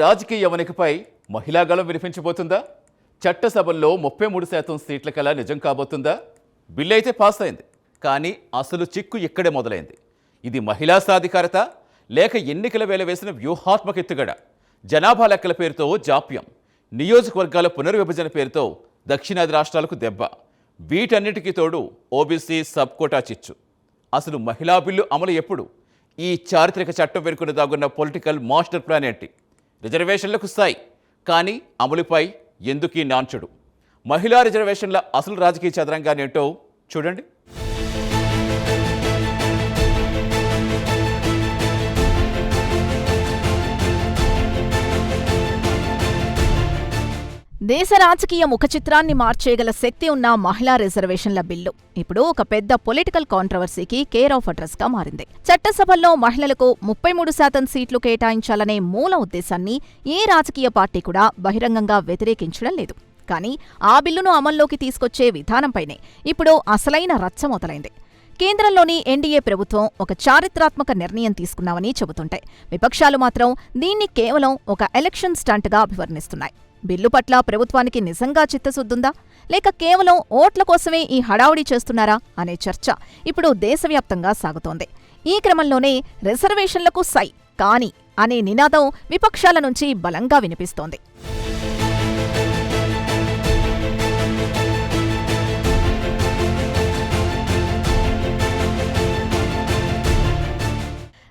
రాజకీయ వణికిపై మహిళా గళం వినిపించబోతుందా? చట్టసభల్లో 33% సీట్ల కల నిజం కాబోతుందా? బిల్లు అయితే పాస్ అయింది, కానీ అసలు చిక్కు ఇక్కడే మొదలైంది. ఇది మహిళా సాధికారత లేక ఎన్నికల వేళ వేసిన వ్యూహాత్మక ఎత్తుగడ? జనాభా లెక్కల పేరుతో జాప్యం, నియోజకవర్గాల పునర్విభజన పేరుతో దక్షిణాది రాష్ట్రాలకు దెబ్బ, వీటన్నిటికీ తోడు ఓబీసీ సబ్ కోటా చిచ్చు. అసలు మహిళా బిల్లు అమలు ఎప్పుడు? ఈ చారిత్రక చట్టం వెనుకను దాగున్న పొలిటికల్ మాస్టర్ ప్లాన్ ఏంటి? రిజర్వేషన్లకు స్థాయి, కానీ అమలుపై ఎందుకీ నాంచుడు? మహిళా రిజర్వేషన్ల అసలు రాజకీయ చదరంగాన్ని ఏంటో చూడండి. దేశ రాజకీయ ముఖచిత్రాన్ని మార్చేయగల శక్తి ఉన్న మహిళా రిజర్వేషన్ల బిల్లు ఇప్పుడు ఒక పెద్ద పొలిటికల్ కాంట్రవర్సీకి కేర్ ఆఫ్ అడ్రస్ గా మారింది. చట్టసభల్లో మహిళలకు 33% సీట్లు కేటాయించాలనే మూల ఉద్దేశాన్ని ఏ రాజకీయ పార్టీ కూడా బహిరంగంగా వ్యతిరేకించడం లేదు. కానీ ఆ బిల్లును అమల్లోకి తీసుకొచ్చే విధానంపైనే ఇప్పుడు అసలైన రచ్చ మొదలైంది. కేంద్రంలోని ఎన్డీఏ ప్రభుత్వం ఒక చారిత్రాత్మక నిర్ణయం తీసుకున్నామని చెబుతుంటాయి. విపక్షాలు మాత్రం దీన్ని కేవలం ఒక ఎలక్షన్ స్టంట్గా అభివర్ణిస్తున్నాయి. బిల్లు పట్ల ప్రభుత్వానికి నిజంగా చిత్తశుద్ధుందా, లేక కేవలం ఓట్ల కోసమే ఈ హడావుడి చేస్తున్నారా అనే చర్చ ఇప్పుడు దేశవ్యాప్తంగా సాగుతోంది. ఈ క్రమంలోనే రిజర్వేషన్లకు సై కానీ అనే నినాదం విపక్షాల నుంచి బలంగా వినిపిస్తోంది.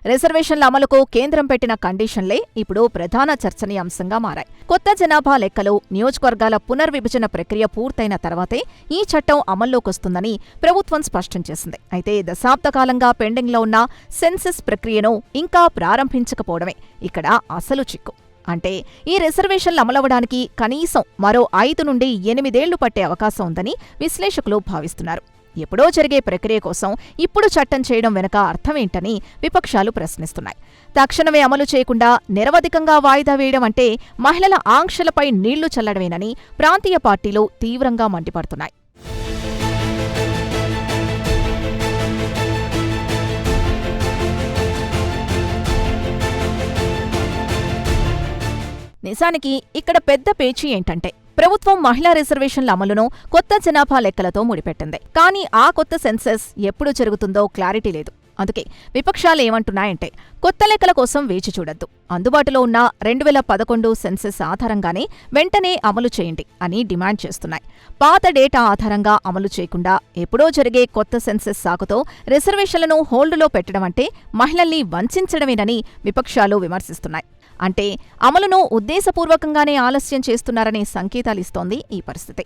రిజర్వేషన్ల అమలుకు కేంద్రం పెట్టిన కండిషన్లే ఇప్పుడు ప్రధాన చర్చనీయాంశంగా మారాయి. కొత్త జనాభా లెక్కలు, నియోజకవర్గాల పునర్విభజన ప్రక్రియ పూర్తయిన తర్వాతే ఈ చట్టం అమల్లోకొస్తుందని ప్రభుత్వం స్పష్టం చేసింది. అయితే దశాబ్దకాలంగా పెండింగ్లో ఉన్న సెన్సస్ ప్రక్రియను ఇంకా ప్రారంభించకపోవడమే ఇక్కడ అసలు చిక్కు. అంటే ఈ రిజర్వేషన్లు అమలవడానికి కనీసం మరో 5 నుండి 8 ఏళ్లు పట్టే అవకాశం ఉందని విశ్లేషకులు భావిస్తున్నారు. ఎప్పుడో జరిగే ప్రక్రియ కోసం ఇప్పుడు చట్టం చేయడం వెనుక అర్థమేంటని విపక్షాలు ప్రశ్నిస్తున్నాయి. తక్షణమే అమలు చేయకుండా నిరవధికంగా వాయిదా వేయడం అంటే మహిళల ఆంక్షలపై నీళ్లు చల్లడమేనని ప్రాంతీయ పార్టీలు తీవ్రంగా మండిపడుతున్నాయి. నిజానికి ఇక్కడ పెద్ద పేచీ ఏంటంటే ప్రభుత్వం మహిళా రిజర్వేషన్ల అమలును కొత్త జనాభా లెక్కలతో ముడిపెట్టింది. కానీ ఆ కొత్త సెన్సస్ ఎప్పుడు జరుగుతుందో క్లారిటీ లేదు. అందుకే విపక్షాలు ఏమంటున్నాయంటే కొత్త లెక్కల కోసం వేచి చూడొద్దు, అందుబాటులో ఉన్న 2011 సెన్సస్ ఆధారంగానే వెంటనే అమలు చేయండి అని డిమాండ్ చేస్తున్నాయి. పాత డేటా ఆధారంగా అమలు చేయకుండా ఎప్పుడో జరిగే కొత్త సెన్సస్ సాకుతో రిజర్వేషన్లను హోల్డులో పెట్టడం అంటే మహిళల్ని వంచడమేనని విపక్షాలు విమర్శిస్తున్నాయి. అంటే అమలును ఉద్దేశపూర్వకంగానే ఆలస్యం చేస్తున్నారనే సంకేతాలిస్తోంది ఈ పరిస్థితి.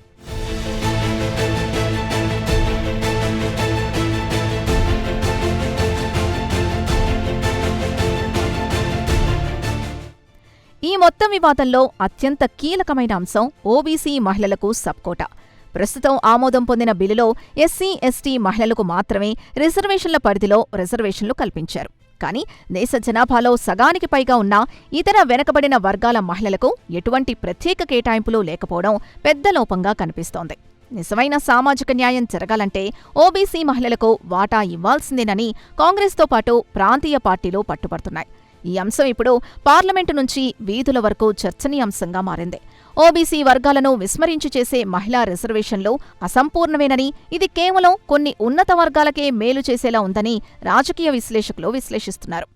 ఈ మొత్తం వివాదంలో అత్యంత కీలకమైన అంశం ఓబీసీ మహిళలకు సబ్కోటా. ప్రస్తుతం ఆమోదం పొందిన బిల్లులో ఎస్సీ, ఎస్టీ మహిళలకు మాత్రమే రిజర్వేషన్ల పరిధిలో రిజర్వేషన్లు కల్పించారు. కానీ దేశ జనాభాలో సగానికి పైగా ఉన్న ఇతర వెనకబడిన వర్గాల మహిళలకు ఎటువంటి ప్రత్యేక కేటాయింపులు లేకపోవడం పెద్ద లోపంగా కనిపిస్తోంది. నిజమైన సామాజిక న్యాయం జరగాలంటే ఓబీసీ మహిళలకు వాటా ఇవ్వాల్సిందేనని కాంగ్రెస్తో పాటు ప్రాంతీయ పార్టీలు పట్టుబడుతున్నాయి. ఈ అంశం ఇప్పుడు పార్లమెంటు నుంచి వీధుల వరకు చర్చనీయాంశంగా మారింది. ఓబీసీ వర్గాలను విస్మరించి చేసే మహిళా రిజర్వేషన్లు అసంపూర్ణమేనని, ఇది కేవలం కొన్ని ఉన్నత వర్గాలకే మేలు చేసేలా ఉందని రాజకీయ విశ్లేషకులు విశ్లేషిస్తున్నారు.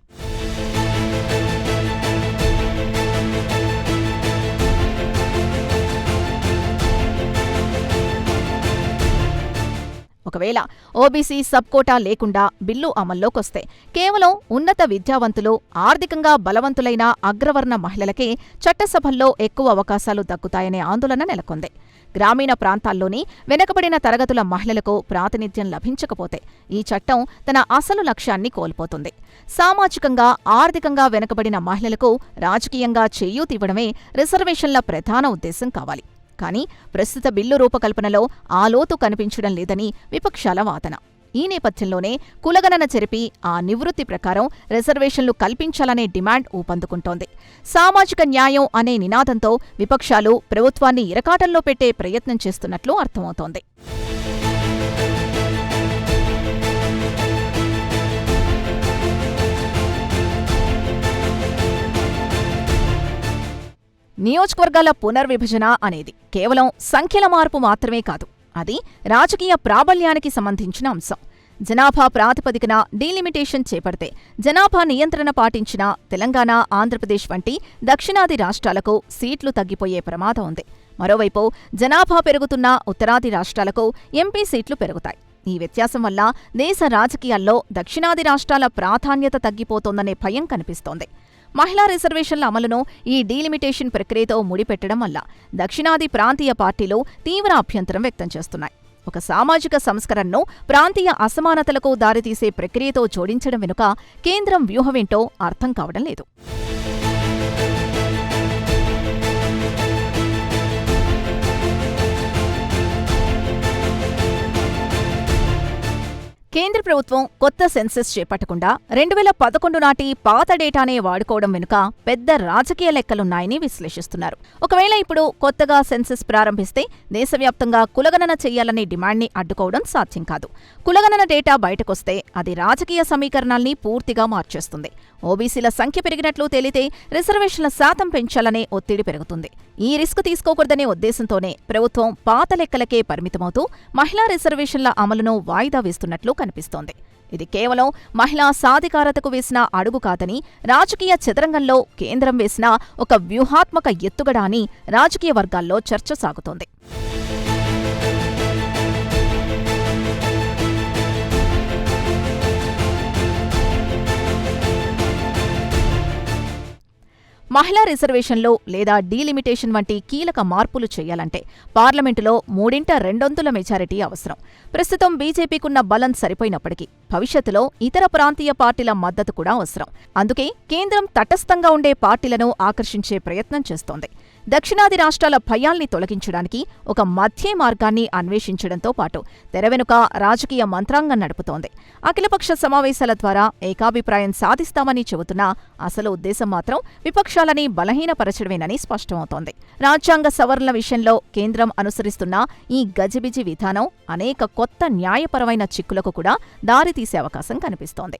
ఒకవేళ ఓబీసీ సబ్కోటా లేకుండా బిల్లు అమల్లోకొస్తే కేవలం ఉన్నత విద్యావంతులు, ఆర్థికంగా బలవంతులైన అగ్రవర్ణ మహిళలకే చట్టసభల్లో ఎక్కువ అవకాశాలు దక్కుతాయనే ఆందోళన నెలకొంది. గ్రామీణ ప్రాంతాల్లోని వెనుకబడిన తరగతుల మహిళలకు ప్రాతినిధ్యం లభించకపోతే ఈ చట్టం తన అసలు లక్ష్యాన్ని కోల్పోతుంది. సామాజికంగా, ఆర్థికంగా వెనుకబడిన మహిళలకు రాజకీయంగా చేయూతివ్వడమే రిజర్వేషన్ల ప్రధాన ఉద్దేశం కావాలి. కానీ ప్రస్తుత బిల్లు రూపకల్పనలో ఆ లోతు కనిపించడం లేదని విపక్షాల వాదన. ఈ నేపథ్యంలోనే కులగణన జరిపి ఆ నివృత్తి ప్రకారం రిజర్వేషన్లు కల్పించాలనే డిమాండ్ ఊపందుకుంటోంది. సామాజిక న్యాయం అనే నినాదంతో విపక్షాలు ప్రభుత్వాన్ని ఇరకాటంలో పెట్టే ప్రయత్నం చేస్తున్నట్లు అర్థమవుతోంది. నియోజకవర్గాల పునర్విభజన అనేది కేవలం సంఖ్యల మార్పు మాత్రమే కాదు, అది రాజకీయ ప్రాబల్యానికి సంబంధించిన అంశం. జనాభా ప్రాతిపదికన డీలిమిటేషన్ చేపడితే జనాభా నియంత్రణ పాటించిన తెలంగాణ, ఆంధ్రప్రదేశ్ వంటి దక్షిణాది రాష్ట్రాలకు సీట్లు తగ్గిపోయే ప్రమాదం ఉంది. మరోవైపు జనాభా పెరుగుతున్న ఉత్తరాది రాష్ట్రాలకు ఎంపీ సీట్లు పెరుగుతాయి. ఈ వ్యత్యాసం వల్ల దేశ రాజకీయాల్లో దక్షిణాది రాష్ట్రాల ప్రాధాన్యత తగ్గిపోతోందనే భయం కనిపిస్తోంది. మహిళా రిజర్వేషన్ల అమలును ఈ డీలిమిటేషన్ ప్రక్రియతో ముడిపెట్టడం వల్ల దక్షిణాది ప్రాంతీయ పార్టీలు తీవ్ర అభ్యంతరం వ్యక్తం చేస్తున్నాయి. ఒక సామాజిక సంస్కరణను ప్రాంతీయ అసమానతలకు దారితీసే ప్రక్రియతో జోడించడం వెనుక కేంద్రం వ్యూహమేంటో అర్థం కావడం లేదు. కేంద్ర ప్రభుత్వం కొత్త సెన్సెస్ చేపట్టకుండా 2011 నాటి పాత డేటానే వాడుకోవడం వెనుక పెద్ద రాజకీయ లెక్కలున్నాయని విశ్లేషిస్తున్నారు. ఒకవేళ ఇప్పుడు కొత్తగా సెన్సెస్ ప్రారంభిస్తే దేశవ్యాప్తంగా కులగణన చెయ్యాలనే డిమాండ్ని అడ్డుకోవడం సాధ్యం కాదు. కులగణన డేటా బయటకొస్తే అది రాజకీయ సమీకరణాల్ని పూర్తిగా మార్చేస్తుంది. ఓబీసీల సంఖ్య పెరిగినట్లు తేలితే రిజర్వేషన్ల శాతం పెంచాలనే ఒత్తిడి పెరుగుతుంది. ఈ రిస్క్ తీసుకోకూడదనే ఉద్దేశంతోనే ప్రభుత్వం పాత లెక్కలకే పరిమితమవుతూ మహిళా రిజర్వేషన్ల అమలును వాయిదా వేస్తున్నట్లు కనిపిస్తోంది. ఇది కేవలం మహిళా సాధికారతకు వేసిన అడుగు కాదని, రాజకీయ చదరంగంలో కేంద్రం వేసిన ఒక వ్యూహాత్మక ఎత్తుగడ అని రాజకీయ వర్గాల్లో చర్చ సాగుతోంది. మహిళా రిజర్వేషన్లు లేదా డీలిమిటేషన్ వంటి కీలక మార్పులు చేయాలంటే పార్లమెంటులో 3/2 మెజారిటీ అవసరం. ప్రస్తుతం బీజేపీకున్న బలం సరిపోయినప్పటికీ భవిష్యత్తులో ఇతర ప్రాంతీయ పార్టీల మద్దతు కూడా అవసరం. అందుకే కేంద్రం తటస్థంగా ఉండే పార్టీలను ఆకర్షించే ప్రయత్నం చేస్తోంది. దక్షిణాది రాష్ట్రాల భయాల్ని తొలగించడానికి ఒక మధ్య మార్గాన్ని అన్వేషించడంతో పాటు తెర వెనుక రాజకీయ మంత్రాంగం నడుపుతోంది. అఖిలపక్ష సమావేశాల ద్వారా ఏకాభిప్రాయం సాధిస్తామని చెబుతున్నా అసలు ఉద్దేశం మాత్రం విపక్షాలని బలహీనపరచడమేనని స్పష్టమవుతోంది. రాజ్యాంగ సవరణల విషయంలో కేంద్రం అనుసరిస్తున్న ఈ గజిబిజి విధానం అనేక కొత్త న్యాయపరమైన చిక్కులకు కూడా దారితీసే అవకాశం కనిపిస్తోంది.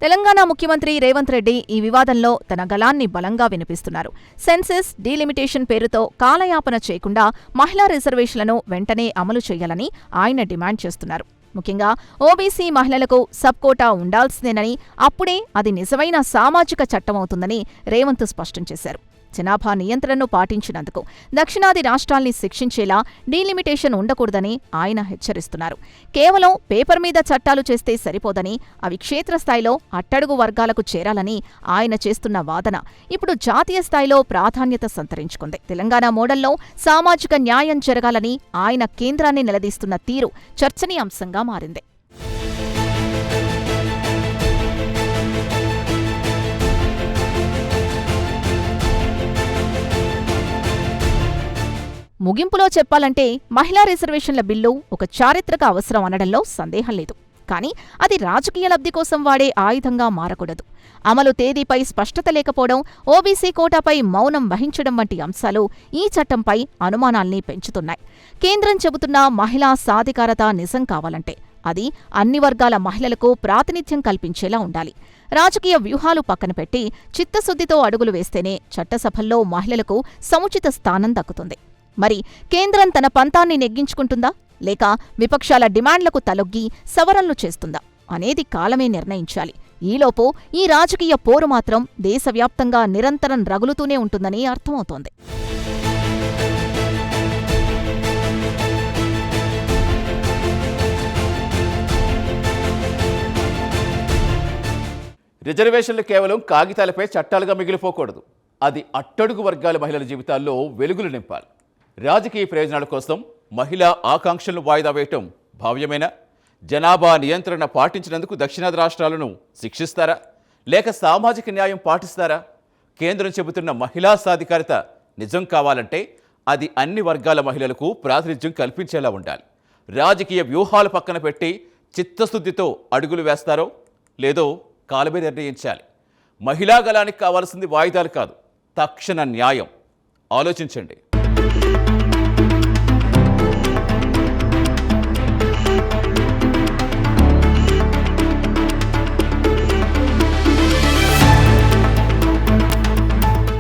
తెలంగాణ ముఖ్యమంత్రి రేవంత్ రెడ్డి ఈ వివాదంలో తన గళాన్ని బలంగా వినిపిస్తున్నారు. సెన్సెస్, డీలిమిటేషన్ పేరుతో కాలయాపన చేయకుండా మహిళా రిజర్వేషన్లను వెంటనే అమలు చేయాలని ఆయన డిమాండ్ చేస్తున్నారు. ముఖ్యంగా ఓబీసీ మహిళలకు సబ్ కోటా ఉండాల్సిందేనని, అప్పుడే అది నిజమైన సామాజిక చట్టమవుతుందని రేవంత్ స్పష్టం చేశారు. జనాభా నియంత్రణను పాటించినందుకు దక్షిణాది రాష్ట్రాల్ని శిక్షించేలా డీలిమిటేషన్ ఉండకూడదని ఆయన హెచ్చరిస్తున్నారు. కేవలం పేపర్ మీద చట్టాలు చేస్తే సరిపోదని, అవి క్షేత్రస్థాయిలో అట్టడుగు వర్గాలకు చేరాలని ఆయన చేస్తున్న వాదన ఇప్పుడు జాతీయ స్థాయిలో ప్రాధాన్యత సంతరించుకుంది. తెలంగాణ మోడల్లో సామాజిక న్యాయం జరగాలని ఆయన కేంద్రాన్ని నిలదీస్తున్న తీరు చర్చనీయాంశంగా మారింది. ముగింపులో చెప్పాలంటే మహిళా రిజర్వేషన్ల బిల్లు ఒక చారిత్రక అవసరం అనడంలో సందేహం లేదు. కానీ అది రాజకీయ లబ్ధి కోసం వాడే ఆయుధంగా మారకూడదు. అమలు తేదీపై స్పష్టత లేకపోవడం, ఓబీసీ కోటాపై మౌనం వహించడం వంటి అంశాలు ఈ చట్టంపై అనుమానాల్ని పెంచుతున్నాయి. కేంద్రం చెబుతున్న మహిళా సాధికారత నిజం కావాలంటే అది అన్ని వర్గాల మహిళలకు ప్రాతినిధ్యం కల్పించేలా ఉండాలి. రాజకీయ వ్యూహాలు పక్కన పెట్టి చిత్తశుద్ధితో అడుగులు వేస్తేనే చట్టసభల్లో మహిళలకు సముచిత స్థానం దక్కుతుంది. మరి కేంద్రం తన పంతాన్ని నెగ్గించుకుంటుందా, లేక విపక్షాల డిమాండ్లకు తలొగ్గి సవరణలు చేస్తుందా అనేది కాలమే నిర్ణయించాలి. ఈలోపు ఈ రాజకీయ పోరు మాత్రం దేశవ్యాప్తంగా నిరంతరం రగులుతూనే ఉంటుందని అర్థమవుతోంది. రిజర్వేషన్లు కేవలం కాగితాలపై చట్టాలుగా మిగిలిపోకూడదు. అది అట్టడుగు వర్గాల మహిళల జీవితాల్లో వెలుగులు నింపాలి. రాజకీయ ప్రయోజనాల కోసం మహిళా ఆకాంక్షలను వాయిదా వేయటం భావ్యమేనా? జనాభా నియంత్రణ పాటించినందుకు దక్షిణాది రాష్ట్రాలను శిక్షిస్తారా, లేక సామాజిక న్యాయం పాటిస్తారా? కేంద్రం చెబుతున్న మహిళా సాధికారత నిజం కావాలంటే అది అన్ని వర్గాల మహిళలకు ప్రాతినిధ్యం కల్పించేలా ఉండాలి. రాజకీయ వ్యూహాలు పక్కన పెట్టి చిత్తశుద్ధితో అడుగులు వేస్తారో లేదో కాలమే నిర్ణయించాలి. మహిళా గళానికి కావాల్సింది వాయిదాలు కాదు, తక్షణ న్యాయం. ఆలోచించండి.